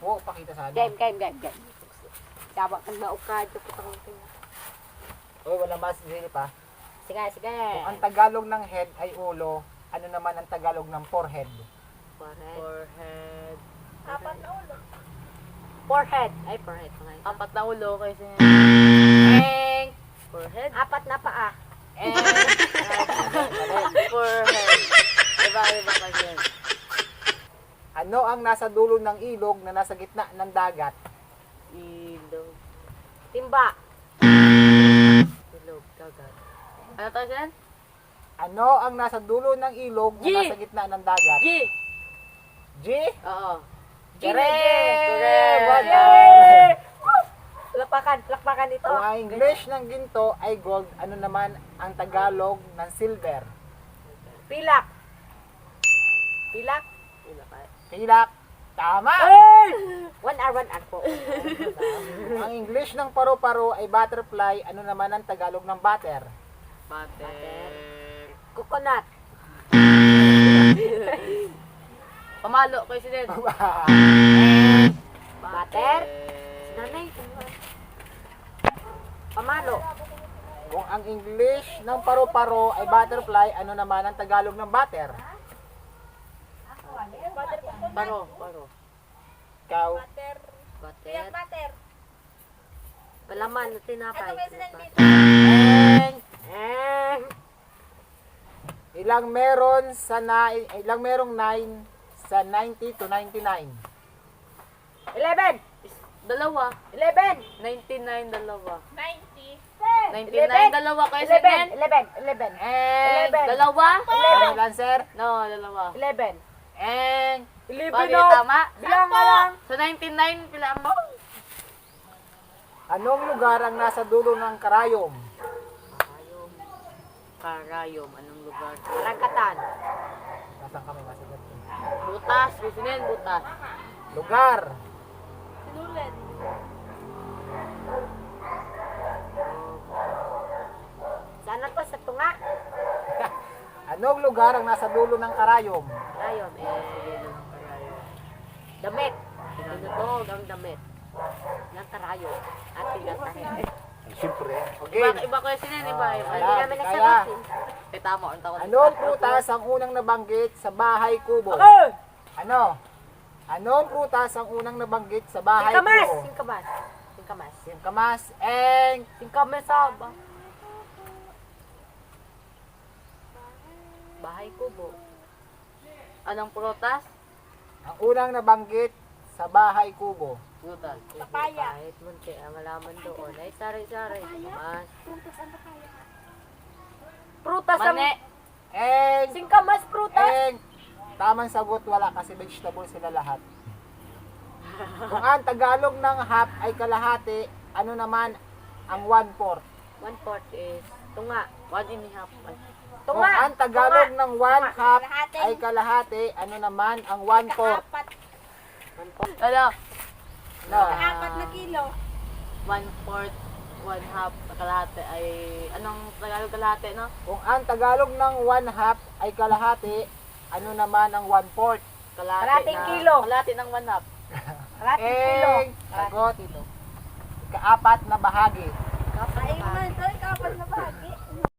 po, pakita sa ano. Game. Dapat kang maukad. Uy, wala mas dili pa. Sige. Kung ang Tagalog ng head ay ulo, ano naman ang Tagalog ng forehead? Forehead. Apat na ulo. Forehead. Ay, forehead. Apat na ulo kasi. Eng. Forehead? Apat na paa. Eng. Forehead. Iba kasi yan. Ano ang nasa dulo ng ilog na nasa gitna ng dagat? Ilog. Timba. Ilog. Dagat. Ano tawag yan? Ano ang nasa dulo ng ilog na G. nasa gitna ng dagat? G. G? Oo. Correct! Well Yay! done! Lakpakan ito. Kung ang English ng ginto ay gold, ano naman ang Tagalog ng silver? Pilak. Ilak. Pilak. Tama! 1 hour po. Ang English ng paru-paro ay butterfly, ano naman ang Tagalog ng butter? Butter. Coconut. Pamalo kayo si Ned. Butter. Nanay. Pamalo. Kung ang English ng paru-paro ay butterfly, ano naman ang Tagalog ng butter? Paro. Ikaw. Butter. Butter. Piyak butter. Palaman na tinapay. Ito president dito. Eng! Eh. Ilang merong 9 sa 90 to 99? 11. Dalawa. 11. 99 dalawa. 90. 99 dalawa kayo si Ned. 11. Eng! Dalawa? Final answer? No, dalawa. 11. Eng! 11 Bakit tama? Bilang nga lang. Sa 99, pila mo? Anong lugar ang nasa dulo ng karayom? Karayom. Anong lugar? Karangkatan. Nasaan kami masagot? Butas. Kasi Ned, butas. Lugar. Sinulit. Sana to sa tunga. Anong lugar ang nasa dulo ng karayom? Ayun, damit. Tinutog ang damit. Ng karayo. At tinatahin. Siyempre. Iba, Okay. iba kayo si Ned, iba. Hindi Kaya- namin kaya- nasagutin. Eh, tama. Ang tawag. Anong prutas ang unang nabanggit sa bahay kubo? Ano? Anong prutas ang unang nabanggit sa bahay Singkamas. kubo? Singkamas. Singkamas. Eng! Singkamas ba? Bahay kubo. Anong prutas? Ang unang nabanggit sa bahay kubo. Prutas. Papaya. Kahit munti ang alaman doon. Ay, sari-sari. Mas. Prutas ang... Mani. Eng! Singkamas prutas. Eng! Tamang sagot wala kasi vegetable sila lahat. Kung ang Tagalog ng half ay kalahati, ano naman ang 1/4? 1/4 is tunga. 1.5. Kung Tunga. ang Tagalog ng 1 half Kalahati. ay kalahati, ano naman ang 1/4? Apat. Ano? No. Apat na kilo. 1/4, 1/2, kalahati ay... Anong Tagalog kalahati, no? Kung ang Tagalog ng 1 half ay kalahati, ano naman ang 1/4? Kalahating kilo. Kalahati ng 1/2. Kalating kilo. Sagot. Ikaapat na bahagi. Ay, man. Ito, apat na bag.